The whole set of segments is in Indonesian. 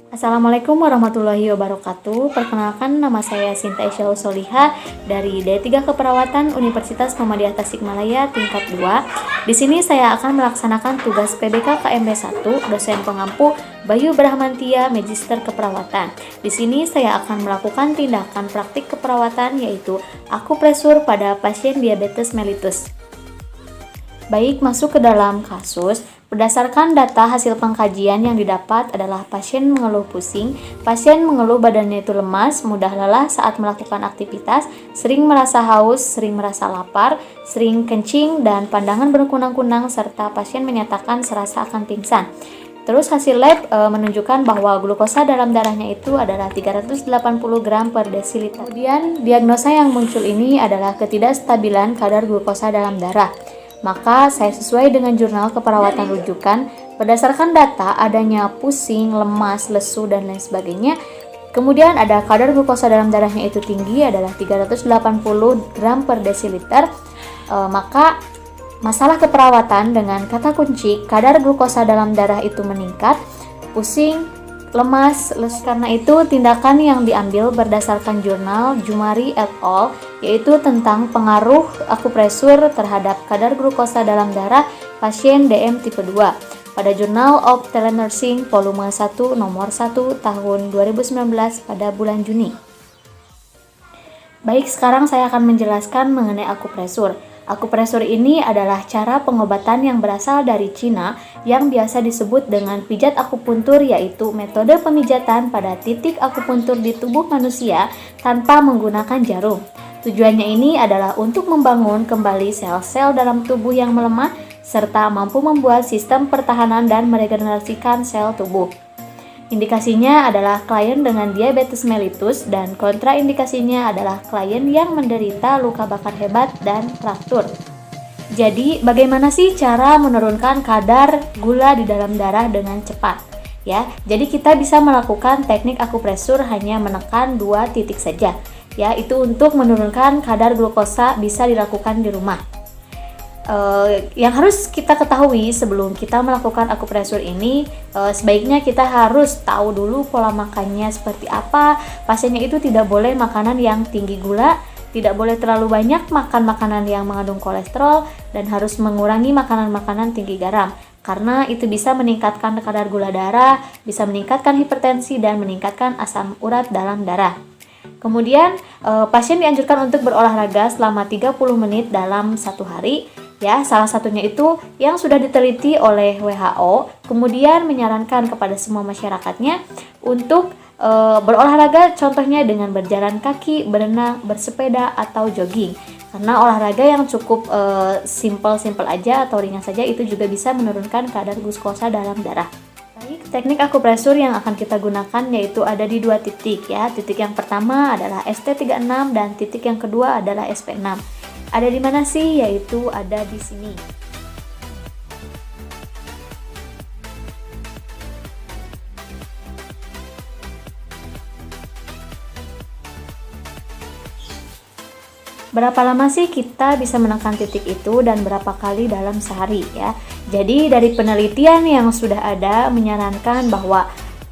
Assalamualaikum warahmatullahi wabarakatuh. Perkenalkan, nama saya Sinta Isya Soliha dari D3 Keperawatan Universitas Muhammadiyah Tasikmalaya tingkat 2. Di sini saya akan melaksanakan tugas PBK KMB 1, dosen pengampu Bayu Brahmantia, Magister Keperawatan. Di sini saya akan melakukan tindakan praktik keperawatan yaitu akupresur pada pasien diabetes mellitus. Baik, masuk ke dalam kasus. Berdasarkan data hasil pengkajian yang didapat adalah pasien mengeluh pusing, pasien mengeluh badannya itu lemas, mudah lelah saat melakukan aktivitas, sering merasa haus, sering merasa lapar, sering kencing, dan pandangan berkunang-kunang, serta pasien menyatakan serasa akan pingsan. Terus hasil lab menunjukkan bahwa glukosa dalam darahnya itu adalah 380 gram per desiliter. Kemudian diagnosa yang muncul ini adalah ketidakstabilan kadar glukosa dalam darah. Maka saya sesuai dengan jurnal keperawatan rujukan, berdasarkan data adanya pusing, lemas, lesu, dan lain sebagainya. Kemudian ada kadar glukosa dalam darahnya itu tinggi adalah 380 gram per desiliter. Maka masalah keperawatan dengan kata kunci kadar glukosa dalam darah itu meningkat, pusing, lemas, lesu. Karena itu tindakan yang diambil berdasarkan jurnal Jumari et al. Yaitu tentang pengaruh akupresur terhadap kadar glukosa dalam darah pasien DM tipe 2 pada Journal of Telenursing volume 1 nomor 1 tahun 2019 pada bulan Juni. Baik, sekarang saya akan menjelaskan mengenai akupresur. Akupresur ini adalah cara pengobatan yang berasal dari Cina yang biasa disebut dengan pijat akupuntur, yaitu metode pemijatan pada titik akupuntur di tubuh manusia tanpa menggunakan jarum. Tujuannya ini adalah untuk membangun kembali sel-sel dalam tubuh yang melemah serta mampu membuat sistem pertahanan dan meregenerasikan sel tubuh. Indikasinya adalah klien dengan diabetes mellitus dan kontraindikasinya adalah klien yang menderita luka bakar hebat dan fraktur. Jadi, bagaimana sih cara menurunkan kadar gula di dalam darah dengan cepat? Ya, jadi kita bisa melakukan teknik akupresur hanya menekan 2 titik saja. Ya, itu untuk menurunkan kadar glukosa bisa dilakukan di rumah. Yang harus kita ketahui sebelum kita melakukan akupresur ini, sebaiknya kita harus tahu dulu pola makannya seperti apa. Pasiennya itu tidak boleh makanan yang tinggi gula, tidak boleh terlalu banyak makan makanan yang mengandung kolesterol, dan harus mengurangi makanan-makanan tinggi garam, karena itu bisa meningkatkan kadar gula darah, bisa meningkatkan hipertensi, dan meningkatkan asam urat dalam darah. Kemudian pasien dianjurkan untuk berolahraga selama 30 menit dalam satu hari. Ya, salah satunya itu yang sudah diteliti oleh WHO, kemudian menyarankan kepada semua masyarakatnya untuk berolahraga, contohnya dengan berjalan kaki, berenang, bersepeda, atau jogging. Karena olahraga yang cukup simple aja atau ringan saja itu juga bisa menurunkan kadar glukosa dalam darah. Baik, teknik akupresur yang akan kita gunakan yaitu ada di 2 titik ya. Titik yang pertama adalah ST36 dan titik yang kedua adalah SP6. Ada di mana sih? Yaitu ada di sini. Berapa lama sih kita bisa menekan titik itu dan berapa kali dalam sehari ya? Jadi dari penelitian yang sudah ada menyarankan bahwa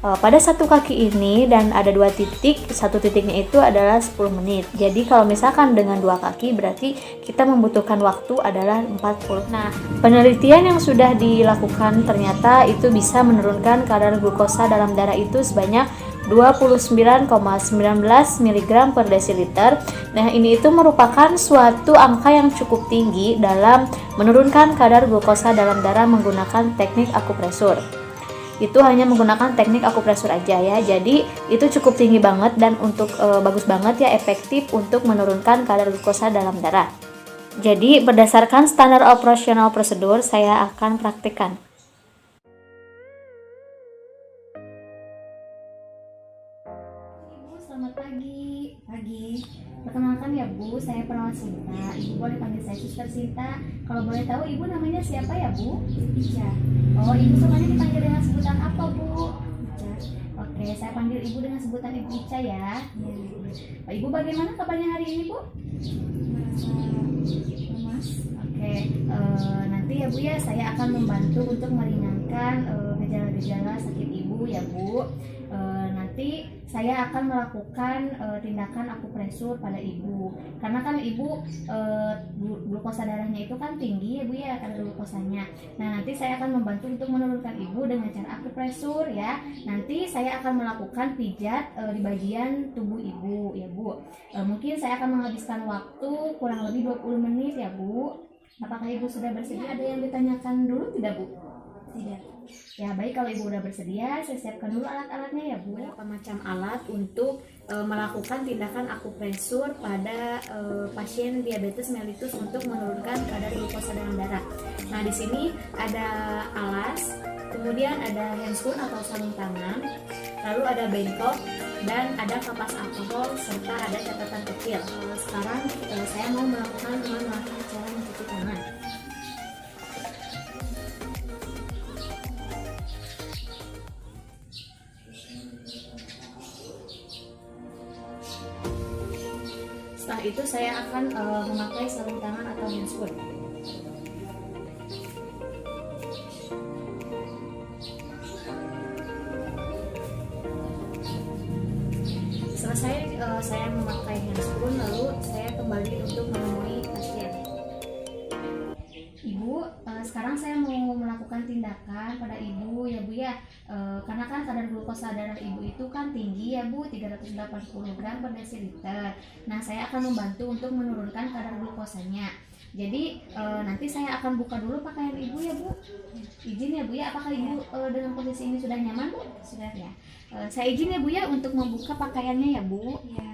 pada satu kaki ini dan ada 2 titik, satu titiknya itu adalah 10 menit. Jadi kalau misalkan dengan 2 kaki berarti kita membutuhkan waktu adalah 40. Nah, penelitian yang sudah dilakukan ternyata itu bisa menurunkan kadar glukosa dalam darah itu sebanyak 29,19 mg per desiliter. Nah, ini itu merupakan suatu angka yang cukup tinggi dalam menurunkan kadar glukosa dalam darah menggunakan teknik akupresur. Itu hanya menggunakan teknik akupresur aja ya. Jadi itu cukup tinggi banget dan untuk bagus banget ya, efektif untuk menurunkan kadar glukosa dalam darah. Jadi berdasarkan standar operasional prosedur saya akan praktikkan. Ibu, selamat pagi. Perkenalkan ya Bu, saya perawat Sinta. Ibu boleh panggil saya Suster Sinta. Kalau boleh tahu Ibu namanya siapa ya Bu? Ica. Oh, Ibu sukanya dipanggil dengan sebutan apa Bu? Ica. Oke, saya panggil Ibu dengan sebutan Ibu Ica ya. Oh, Ibu bagaimana kabarnya hari ini Bu? Lemas. Oke, nanti ya Bu ya, saya akan membantu untuk meringankan gejala-gejala sakit Ibu ya Bu. nanti saya akan melakukan tindakan akupresur pada ibu, karena kan ibu glukosa darahnya itu kan tinggi ya Bu ya, kadar glukosanya. Nah, nanti saya akan membantu untuk menurunkan ibu dengan cara akupresur ya. Nanti saya akan melakukan pijat di bagian tubuh ibu ya Bu. Mungkin saya akan menghabiskan waktu kurang lebih 20 menit ya Bu. Apakah ibu sudah bersedia? Ada yang ditanyakan dulu tidak Bu? Tidak. Ya baik, kalau ibu udah bersedia, saya siapkan dulu alat-alatnya ya Bu. Beberapa macam alat untuk melakukan tindakan akupresur pada pasien diabetes mellitus untuk menurunkan kadar glukosa dalam darah. Nah, di sini ada alas, kemudian ada handscoon atau sarung tangan, lalu ada bengkok, dan ada kapas alkohol serta ada catatan kecil. Sekarang saya mau melakukan cara mencuci tangan. Setelah itu saya akan memakai sarung tangan atau handscoon. Selesai saya memakai handscoon, lalu saya kembali untuk menemui pasien. Ibu, sekarang saya mau melakukan tindakan pada ibu ya Bu ya, karena kan kadar glukosa darah ibu itu kan tinggi ya Bu, 380 gram per desiliter. Nah, saya akan membantu untuk menurunkan kadar glukosanya. Jadi nanti saya akan buka dulu pakaian ibu ya Bu. Izin ya Bu ya, apakah ibu dengan posisi ini sudah nyaman Bu? Sudah ya. Saya izin ya Bu ya untuk membuka pakaiannya ya Bu. Ya.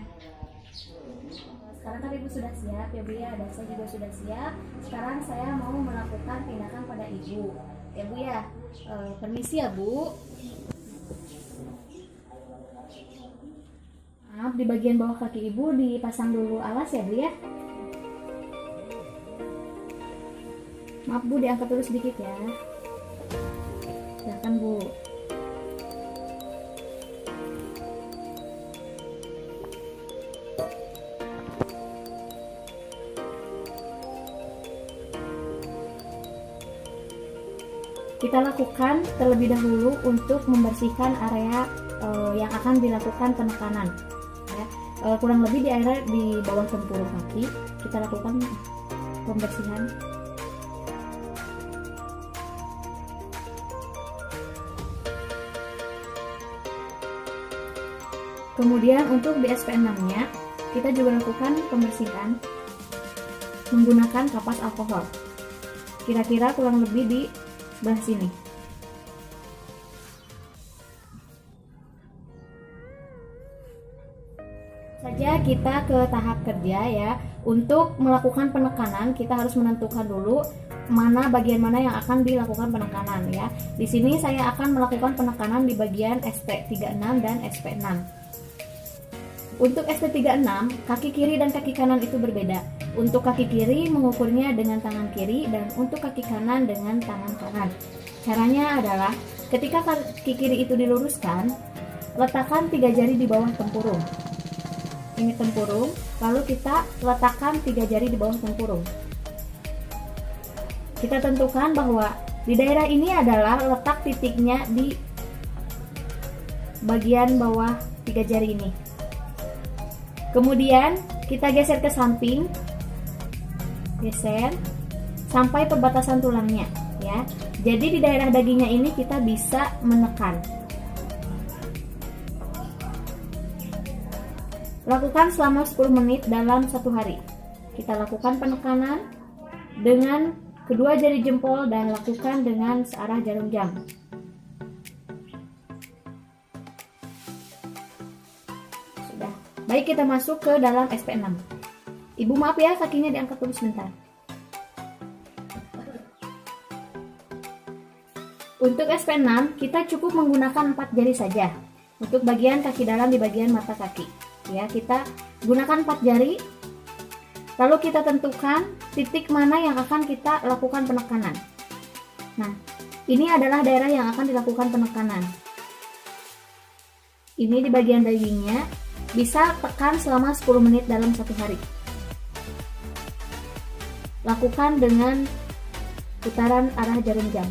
Sekarang kan ibu sudah siap ya Bu ya, dan saya juga sudah siap. Sekarang saya mau melakukan tindakan pada ibu ya Bu ya. Permisi ya Bu. Maaf, di bagian bawah kaki ibu dipasang dulu alas ya Bu ya. Maaf Bu, diangkat dulu sedikit ya. Silakan Bu. Kita lakukan terlebih dahulu untuk membersihkan area yang akan dilakukan penekanan ya. Kurang lebih di area di bawah tempurung kaki kita lakukan pembersihan. Kemudian untuk di SP6-nya kita juga lakukan pembersihan menggunakan kapas alkohol. Kira-kira kurang lebih di sebelah sini. Saja kita ke tahap kerja ya. Untuk melakukan penekanan kita harus menentukan dulu bagian mana yang akan dilakukan penekanan ya. Di sini saya akan melakukan penekanan di bagian SP36 dan SP6. Untuk SP36, kaki kiri dan kaki kanan itu berbeda. Untuk kaki kiri mengukurnya dengan tangan kiri dan untuk kaki kanan dengan tangan kanan. Caranya adalah ketika kaki kiri itu diluruskan, letakkan 3 jari di bawah tempurung. Ini tempurung, lalu kita letakkan 3 jari di bawah tempurung. Kita tentukan bahwa di daerah ini adalah letak titiknya di bagian bawah 3 jari ini. Kemudian kita geser ke samping, geser sampai perbatasan tulangnya ya. Jadi di daerah dagingnya ini kita bisa menekan. Lakukan selama 10 menit dalam 1 hari. Kita lakukan penekanan dengan kedua jari jempol dan lakukan dengan searah jarum jam. Sudah. Baik, kita masuk ke dalam SP6. Ibu maaf ya, kakinya diangkat dulu sebentar. Untuk SP6 kita cukup menggunakan 4 jari saja. Untuk bagian kaki dalam di bagian mata kaki. Ya, kita gunakan 4 jari. Lalu kita tentukan titik mana yang akan kita lakukan penekanan. Nah, ini adalah daerah yang akan dilakukan penekanan. Ini di bagian dagingnya, bisa tekan selama 10 menit dalam 1 hari. Lakukan dengan putaran arah jarum jam.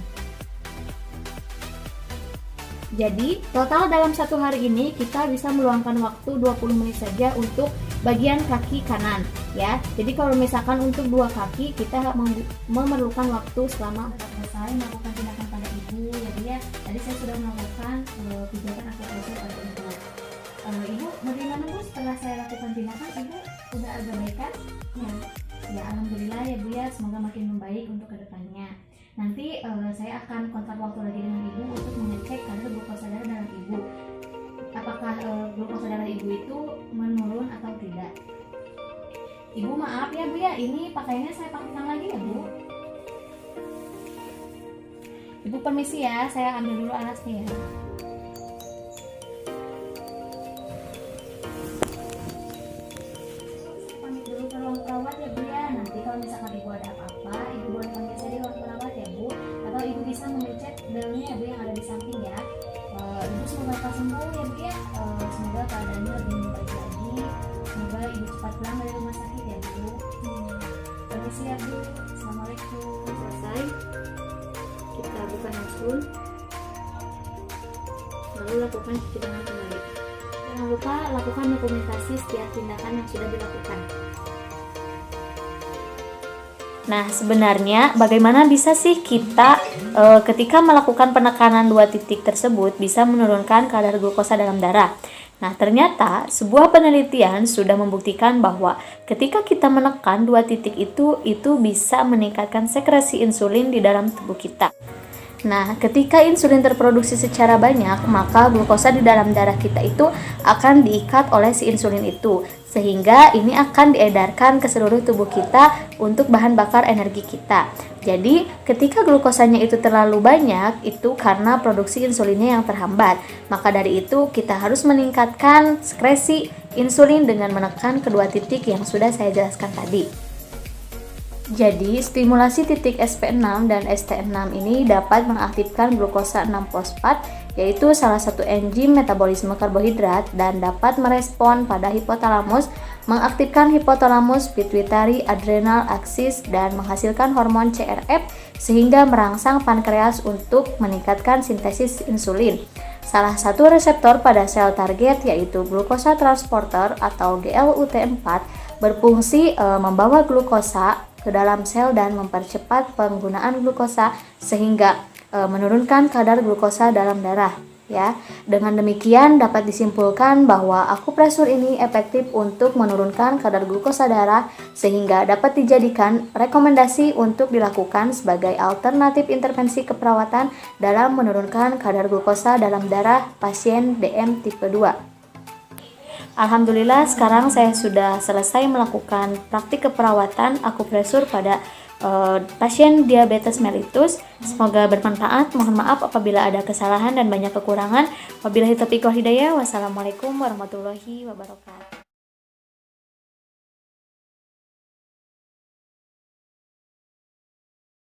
Jadi total dalam satu hari ini kita bisa meluangkan waktu 20 menit saja untuk bagian kaki kanan ya. Jadi kalau misalkan untuk dua kaki kita memerlukan waktu selama selesai melakukan tindakan pada ibu. Jadi ya tadi saya sudah melakukan pijatan akupresur pada ibu. Ibu bagaimana Bu setelah saya lakukan tindakan, ibu udah agak baik kan? Ya alhamdulillah ya Bu ya, semoga makin membaik untuk kedepannya. Nanti saya akan kontak waktu lagi dengan ibu untuk mengecek kadar glukosa darah dalam ibu. Apakah glukosa darah ibu itu menurun atau tidak? Ibu maaf ya Bu ya, ini pakaiannya saya pakaikan lagi ya Bu. Ibu permisi ya, saya ambil dulu alasnya ya. Pamit dulu ke ruang perawat ya Bu ya. Nanti kalau misalkan ibu ada apa-apa, ibu boleh panggil saya di ruang perawat ya Bu. Atau ibu bisa mengecek dalamnya ya Bu yang ada di samping ya. Ibu semoga cepat sembuh ya Bu ya. Semoga keadaannya lebih membaik lagi. Semoga ibu cepat pulang dari rumah sakit ya Bu. Permisi ya Bu. Assalamualaikum. Selesai. Kita buka nasul. Lalu lakukan cuci tangan kembali. Jangan lupa lakukan dokumentasi setiap tindakan yang sudah dilakukan. Nah, sebenarnya bagaimana bisa sih kita ketika melakukan penekanan dua titik tersebut bisa menurunkan kadar glukosa dalam darah? Nah, ternyata sebuah penelitian sudah membuktikan bahwa ketika kita menekan dua titik itu bisa meningkatkan sekresi insulin di dalam tubuh kita. Nah, ketika insulin terproduksi secara banyak, maka glukosa di dalam darah kita itu akan diikat oleh si insulin itu, sehingga ini akan diedarkan ke seluruh tubuh kita untuk bahan bakar energi kita. Jadi, ketika glukosanya itu terlalu banyak, itu karena produksi insulinnya yang terhambat. Maka dari itu, kita harus meningkatkan sekresi insulin dengan menekan kedua titik yang sudah saya jelaskan tadi. Jadi, stimulasi titik SP6 dan ST6 ini dapat mengaktifkan glukosa 6-fosfat, yaitu salah satu enzim metabolisme karbohidrat, dan dapat merespon pada hipotalamus, mengaktifkan hipotalamus pituitary adrenal axis dan menghasilkan hormon CRF sehingga merangsang pankreas untuk meningkatkan sintesis insulin. Salah satu reseptor pada sel target yaitu glukosa transporter atau GLUT4 berfungsi membawa glukosa ke dalam sel dan mempercepat penggunaan glukosa sehingga menurunkan kadar glukosa dalam darah ya. Dengan demikian dapat disimpulkan bahwa akupresur ini efektif untuk menurunkan kadar glukosa darah sehingga dapat dijadikan rekomendasi untuk dilakukan sebagai alternatif intervensi keperawatan dalam menurunkan kadar glukosa dalam darah pasien DM tipe 2. Alhamdulillah sekarang saya sudah selesai melakukan praktik keperawatan akupresur pada pasien diabetes mellitus. Semoga bermanfaat. Mohon maaf apabila ada kesalahan dan banyak kekurangan. Wabillahi taufiq wal hidayah. Wassalamualaikum warahmatullahi wabarakatuh.